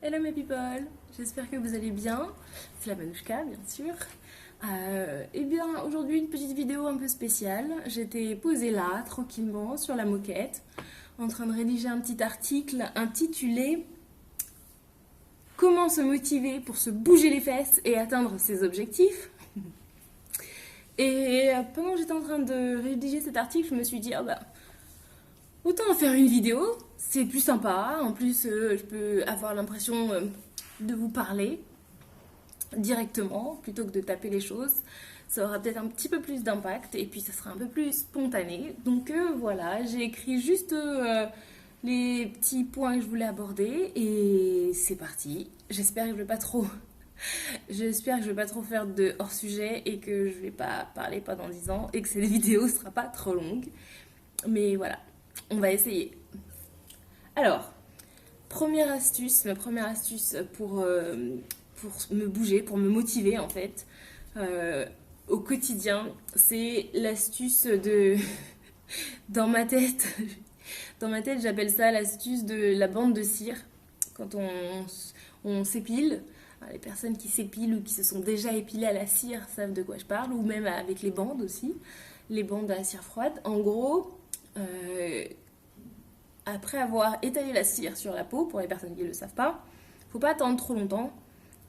Hello mes people, j'espère que vous allez bien. C'est la Manouchka, bien sûr. Eh bien, aujourd'hui, une petite vidéo un peu spéciale. J'étais posée là, tranquillement, sur la moquette, en train de rédiger un petit article intitulé Comment se motiver pour se bouger les fesses et atteindre ses objectifs. Et pendant que j'étais en train de rédiger cet article, je me suis dit, ah bah, autant en faire une vidéo, c'est plus sympa. En plus, je peux avoir l'impression de vous parler directement plutôt que de taper les choses. Ça aura peut-être un petit peu plus d'impact et puis ça sera un peu plus spontané. Donc voilà, j'ai écrit juste les petits points que je voulais aborder et c'est parti. J'espère que je vais pas trop faire de hors sujet et que je vais pas parler pendant 10 ans et que cette vidéo sera pas trop longue. Mais voilà, on va essayer. Alors, ma première astuce pour me bouger, pour me motiver en fait, euh, au quotidien, c'est l'astuce de... Dans ma tête, dans ma tête, j'appelle ça l'astuce de la bande de cire. Quand on s'épile, les personnes qui s'épilent ou qui se sont déjà épilées à la cire savent de quoi je parle, ou même avec les bandes aussi, les bandes à la cire froide. En gros, euh, après avoir étalé la cire sur la peau, pour les personnes qui ne le savent pas, faut pas attendre trop longtemps.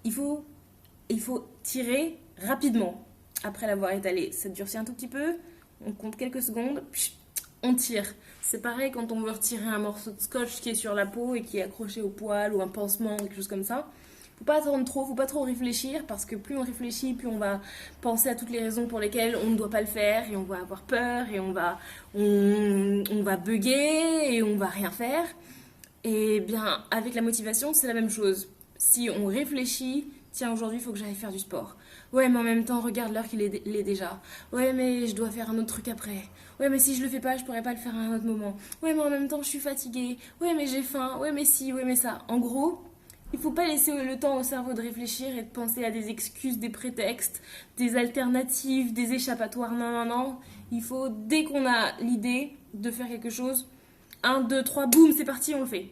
Il faut, il faut tirer rapidement après l'avoir étalé. Ça durcit un tout petit peu, on compte quelques secondes, on tire. C'est pareil quand on veut retirer un morceau de scotch qui est sur la peau et qui est accroché au poil ou un pansement, quelque chose comme ça. Faut pas attendre trop, faut pas trop réfléchir parce que plus on réfléchit, plus on va penser à toutes les raisons pour lesquelles on ne doit pas le faire et on va avoir peur et on va bugger et on va rien faire. Et bien, avec la motivation, c'est la même chose. Si on réfléchit, tiens, aujourd'hui, il faut que j'aille faire du sport. Ouais, mais en même temps, regarde l'heure qu'il est déjà. Ouais, mais je dois faire un autre truc après. Ouais, mais si je le fais pas, je pourrais pas le faire à un autre moment. Ouais, mais en même temps, je suis fatiguée. Ouais, mais j'ai faim. Ouais, mais si, ouais, mais ça. En gros, il faut pas laisser le temps au cerveau de réfléchir et de penser à des excuses, des prétextes, des alternatives, des échappatoires. Non, non, non. Il faut, dès qu'on a l'idée de faire quelque chose, un 2 3 boum, c'est parti, on le fait.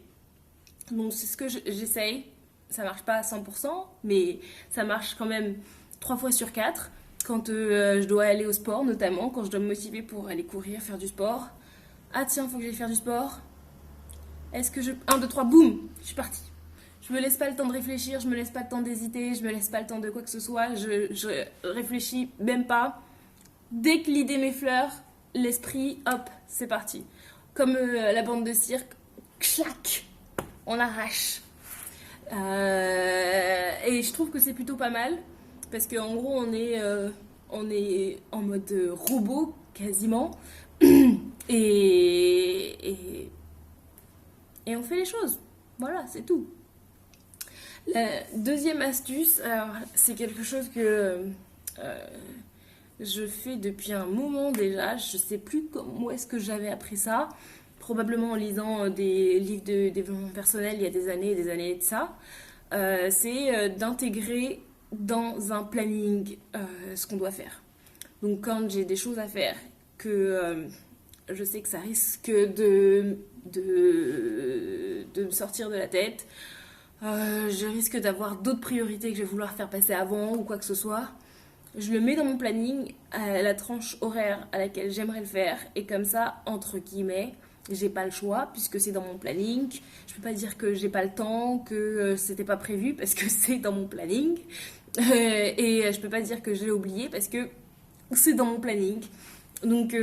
Donc c'est ce que j'essaye. Ça marche pas à 100%, mais ça marche quand même 3 fois sur 4. Quand je dois aller au sport, notamment, quand je dois me motiver pour aller courir, faire du sport. Ah tiens, faut que j'aille faire du sport. Est-ce que je... un 2 3 boum, je suis partie. Je me laisse pas le temps de réfléchir, je me laisse pas le temps d'hésiter, je me laisse pas le temps de quoi que ce soit, je réfléchis même pas. Dès que l'idée m'effleure, l'esprit, hop, c'est parti. Comme la bande de cirque, clac, on arrache. Et je trouve que c'est plutôt pas mal parce qu'en gros on est en mode robot quasiment et, et on fait les choses. Voilà, c'est tout. La deuxième astuce, alors c'est quelque chose que je fais depuis un moment déjà. Je sais plus où est-ce que j'avais appris ça. Probablement en lisant des livres de développement personnel il y a des années et des années de ça. C'est d'intégrer dans un planning ce qu'on doit faire. Donc quand j'ai des choses à faire, que je sais que ça risque de me sortir de la tête, je risque d'avoir d'autres priorités que je vais vouloir faire passer avant ou quoi que ce soit. Je le mets dans mon planning à la tranche horaire à laquelle j'aimerais le faire et comme ça, entre guillemets, j'ai pas le choix puisque c'est dans mon planning. Je peux pas dire que j'ai pas le temps, que c'était pas prévu parce que c'est dans mon planning. Et je peux pas dire que je l'ai oublié parce que c'est dans mon planning. Donc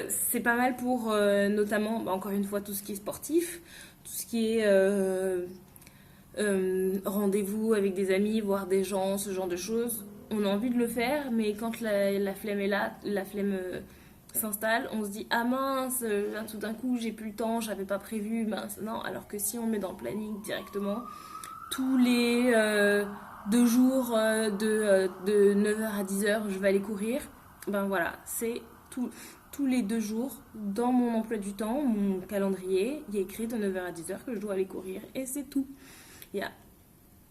c'est pas mal pour notamment, bah, encore une fois, tout ce qui est sportif, tout ce qui est rendez-vous avec des amis, voir des gens, ce genre de choses. On a envie de le faire, mais quand la flemme est là, la flemme s'installe, on se dit ah mince, là, tout d'un coup j'ai plus le temps, j'avais pas prévu, mince. Non, alors que si on met dans le planning directement, tous les 2 jours de 9h à 10h, je vais aller courir. Ben voilà, c'est tous les 2 jours dans mon emploi du temps, mon calendrier, il y a écrit de 9h à 10h que je dois aller courir et c'est tout. Il y a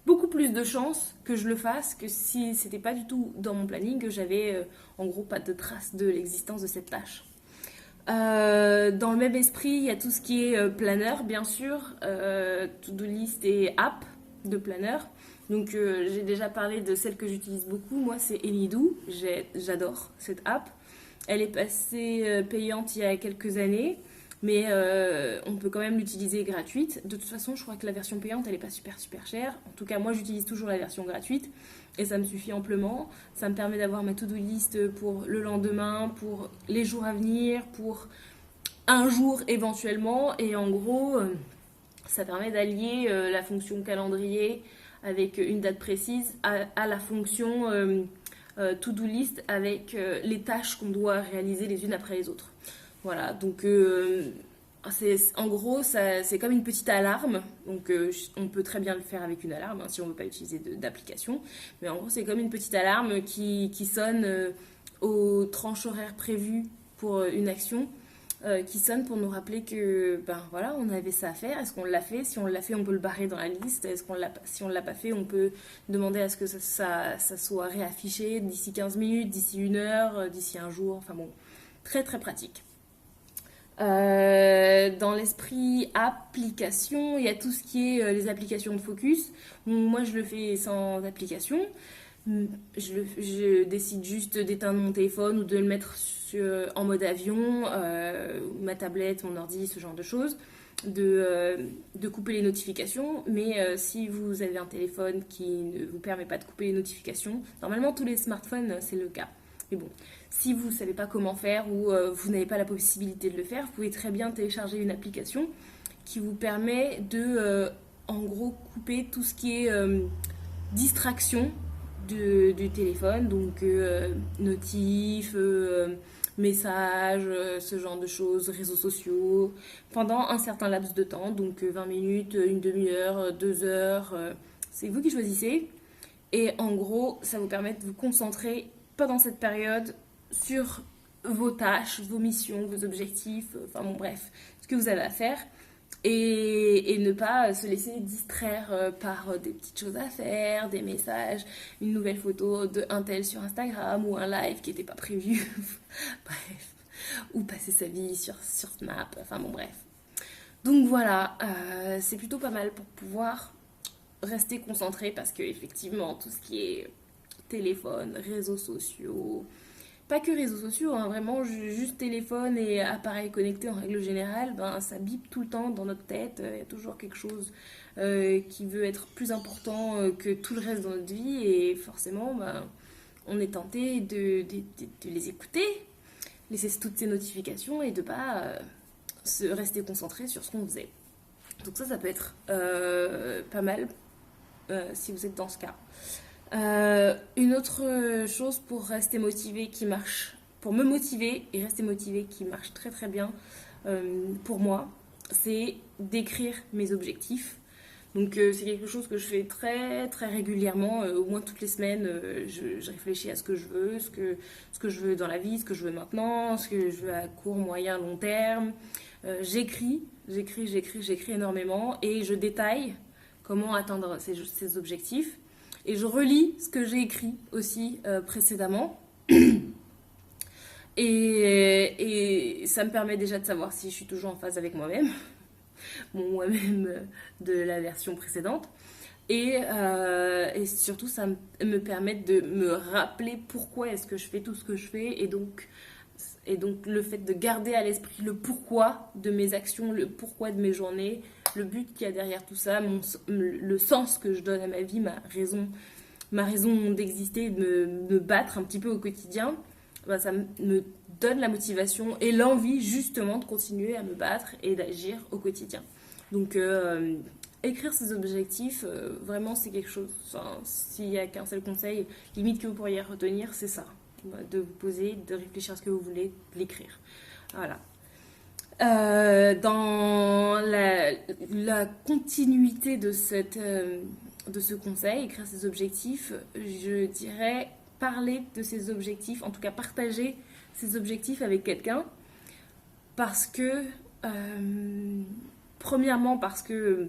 beaucoup plus de chances que je le fasse que si c'était pas du tout dans mon planning, que j'avais en gros pas de trace de l'existence de cette tâche. Dans le même esprit, il y a tout ce qui est planeur, bien sûr, to-do list et app. de planeur. Donc j'ai déjà parlé de celle que j'utilise beaucoup, moi c'est Anydo, j'adore cette app. Elle est passée payante il y a quelques années, mais on peut quand même l'utiliser gratuite. De toute façon, je crois que la version payante, elle n'est pas super super chère. En tout cas, moi j'utilise toujours la version gratuite et ça me suffit amplement. Ça me permet d'avoir ma to-do list pour le lendemain, pour les jours à venir, pour un jour éventuellement. Et en gros, ça permet d'allier la fonction calendrier avec une date précise à la fonction to-do list avec les tâches qu'on doit réaliser les unes après les autres. Voilà, donc en gros, c'est comme une petite alarme. Donc on peut très bien le faire avec une alarme si on ne veut pas utiliser d'application. Mais en gros, c'est comme une petite alarme qui sonne aux tranches horaires prévues pour une action. Qui sonne pour nous rappeler que ben voilà, on avait ça à faire. Est-ce qu'on l'a fait? Si on l'a fait, on peut le barrer dans la liste. Si on l'a pas fait, on peut demander à ce que ça soit réaffiché d'ici 15 minutes, d'ici 1 heure, d'ici un jour. Enfin bon, très très pratique. Dans l'esprit application, il y a tout ce qui est les applications de focus. Moi, je le fais sans application. Je décide juste d'éteindre mon téléphone ou de le mettre en mode avion, ma tablette, mon ordi, ce genre de choses, de couper les notifications. Mais si vous avez un téléphone qui ne vous permet pas de couper les notifications, normalement tous les smartphones, c'est le cas. Mais bon, si vous ne savez pas comment faire ou vous n'avez pas la possibilité de le faire, vous pouvez très bien télécharger une application qui vous permet de, en gros, couper tout ce qui est distraction du téléphone, donc notifs, messages, ce genre de choses, réseaux sociaux, pendant un certain laps de temps, donc 20 minutes, une demi-heure, 2 heures, c'est vous qui choisissez. Et en gros, ça vous permet de vous concentrer pendant cette période sur vos tâches, vos missions, vos objectifs, enfin bon bref, ce que vous avez à faire. Et ne pas se laisser distraire par des petites choses à faire, des messages, une nouvelle photo d'un tel sur Instagram ou un live qui n'était pas prévu. Bref. Ou passer sa vie sur Snap. Enfin bon, bref. Donc voilà, c'est plutôt pas mal pour pouvoir rester concentré parce que effectivement, tout ce qui est téléphone, réseaux sociaux, pas que réseaux sociaux, hein, vraiment juste téléphone et appareil connecté en règle générale, ben, ça bip tout le temps dans notre tête. Il y a toujours quelque chose qui veut être plus important que tout le reste dans notre vie et forcément, ben, on est tenté de les écouter, laisser toutes ces notifications et de pas se rester concentré sur ce qu'on faisait. Donc ça peut être pas mal si vous êtes dans ce cas. Une autre chose pour rester motivé qui marche, pour me motiver et rester motivé qui marche très très bien pour moi, c'est d'écrire mes objectifs. Donc c'est quelque chose que je fais très très régulièrement, au moins toutes les semaines, je réfléchis à ce que je veux, ce que je veux dans la vie, ce que je veux maintenant, ce que je veux à court, moyen, long terme. J'écris énormément et je détaille comment atteindre ces objectifs. Et je relis ce que j'ai écrit aussi précédemment. Et ça me permet déjà de savoir si je suis toujours en phase avec moi-même. Mon moi-même de la version précédente. Et surtout, ça me permet de me rappeler pourquoi est-ce que je fais tout ce que je fais. Et donc le fait de garder à l'esprit le pourquoi de mes actions, le pourquoi de mes journées, le but qu'il y a derrière tout ça, le sens que je donne à ma vie, ma raison d'exister, de me battre un petit peu au quotidien, bah, ça me donne la motivation et l'envie justement de continuer à me battre et d'agir au quotidien. Donc écrire ses objectifs, vraiment c'est quelque chose, enfin, s'il n'y a qu'un seul conseil, limite que vous pourriez retenir, c'est ça. De vous poser, de réfléchir à ce que vous voulez, de l'écrire. Voilà. Dans la continuité de ce conseil, écrire ses objectifs, je dirais parler de ses objectifs, en tout cas partager ses objectifs avec quelqu'un, parce que, premièrement, parce que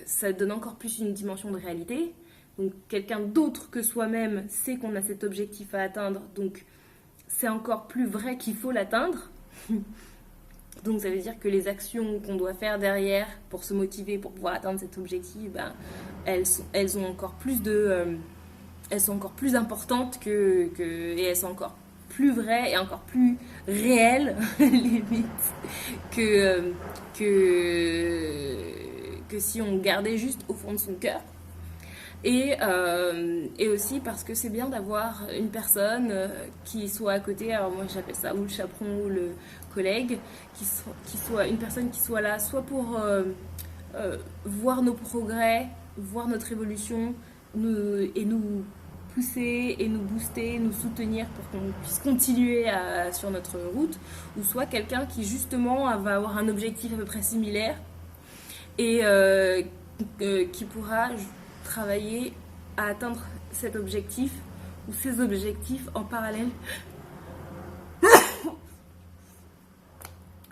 ça donne encore plus une dimension de réalité. Donc quelqu'un d'autre que soi-même sait qu'on a cet objectif à atteindre, donc c'est encore plus vrai qu'il faut l'atteindre. Donc ça veut dire que les actions qu'on doit faire derrière pour se motiver, pour pouvoir atteindre cet objectif, ben, elles ont encore plus elles sont encore plus importantes et elles sont encore plus vraies et encore plus réelles, limite, que, que, que si on gardait juste au fond de son cœur. Et aussi parce que c'est bien d'avoir une personne qui soit à côté, alors moi j'appelle ça ou le chaperon ou le collègue, qui soit une personne qui soit là soit pour voir nos progrès, voir notre évolution et nous pousser et nous booster, nous soutenir pour qu'on puisse continuer sur notre route, ou soit quelqu'un qui justement va avoir un objectif à peu près similaire et qui pourra travailler à atteindre cet objectif ou ces objectifs en parallèle.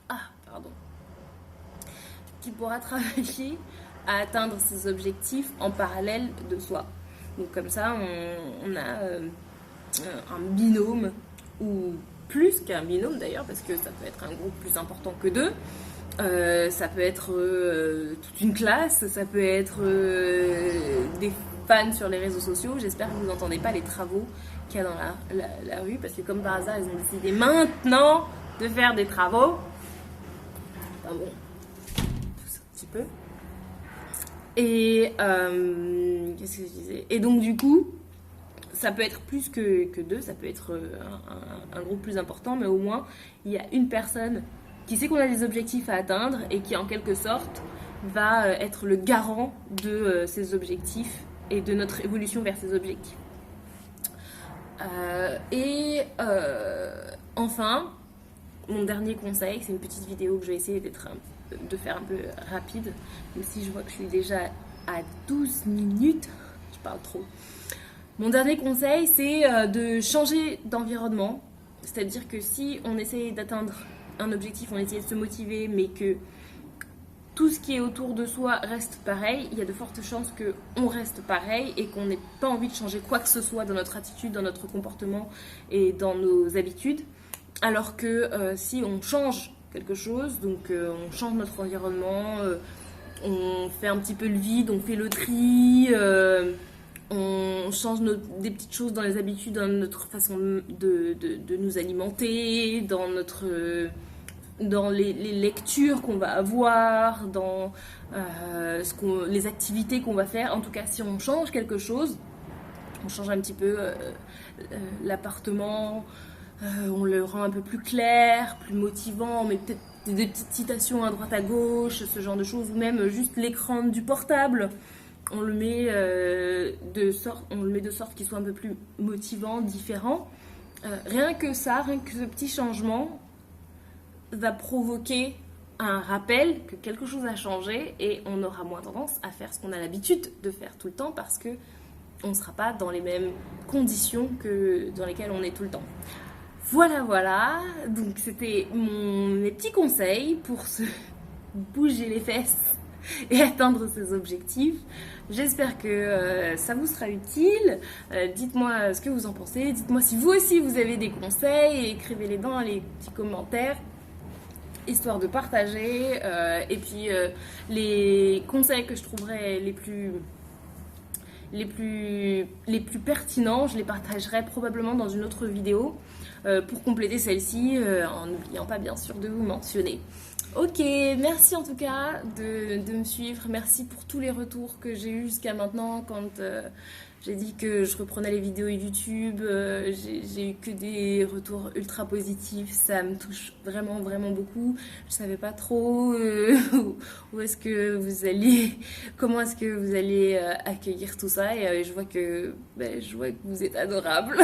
Ah, pardon. Qui pourra travailler à atteindre ces objectifs en parallèle de soi. Donc comme ça, on a un binôme, ou plus qu'un binôme d'ailleurs, parce que ça peut être un groupe plus important que deux. Ça peut être toute une classe, ça peut être des fans sur les réseaux sociaux. J'espère que vous n'entendez pas les travaux qu'il y a dans la rue, parce que comme par hasard, ils ont décidé maintenant de faire des travaux. Enfin bon, tout ça un petit peu. Et qu'est-ce que je disais? Et donc du coup, ça peut être plus que deux, ça peut être un groupe plus important, mais au moins, il y a une personne qui sait qu'on a des objectifs à atteindre et qui en quelque sorte va être le garant de ces objectifs et de notre évolution vers ces objectifs. Enfin, mon dernier conseil, c'est une petite vidéo que je vais essayer de faire un peu rapide, même si je vois que je suis déjà à 12 minutes, je parle trop. Mon dernier conseil, c'est de changer d'environnement, c'est-à-dire que si on essaie d'atteindre un objectif, on essaie de se motiver, mais que tout ce qui est autour de soi reste pareil, il y a de fortes chances qu'on reste pareil et qu'on n'ait pas envie de changer quoi que ce soit dans notre attitude, dans notre comportement et dans nos habitudes. Alors que si on change quelque chose, donc on change notre environnement, on fait un petit peu le vide, on fait le tri, on change des petites choses dans les habitudes, dans notre façon de nous alimenter, dans les lectures qu'on va avoir, dans les activités qu'on va faire. En tout cas, si on change quelque chose, on change un petit peu l'appartement, on le rend un peu plus clair, plus motivant, on met peut-être des petites citations à droite à gauche, ce genre de choses, ou même juste l'écran du portable. On le met de sorte qu'il soit un peu plus motivant, différent. Rien que ça, rien que ce petit changement va provoquer un rappel que quelque chose a changé et on aura moins tendance à faire ce qu'on a l'habitude de faire tout le temps parce que on ne sera pas dans les mêmes conditions que dans lesquelles on est tout le temps. Voilà. Donc c'était mes petits conseils pour se bouger les fesses et atteindre ses objectifs. J'espère que ça vous sera utile. Dites-moi ce que vous en pensez. Dites-moi si vous aussi vous avez des conseils. Écrivez-les dans les petits commentaires, histoire de partager. Et puis les conseils que je trouverais les plus pertinents, je les partagerai probablement dans une autre vidéo pour compléter celle-ci, en n'oubliant pas bien sûr de vous mentionner. Ok, merci en tout cas de me suivre, merci pour tous les retours que j'ai eu jusqu'à maintenant quand j'ai dit que je reprenais les vidéos YouTube, j'ai eu que des retours ultra positifs, ça me touche vraiment beaucoup. Je savais pas trop où est-ce que vous allez, comment est-ce que vous allez accueillir tout ça et je vois que vous êtes adorables.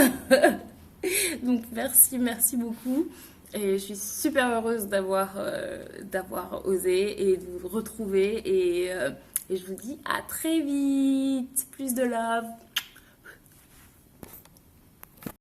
Donc merci beaucoup. Et je suis super heureuse d'avoir osé et de vous retrouver et je vous dis à très vite. Plus de love.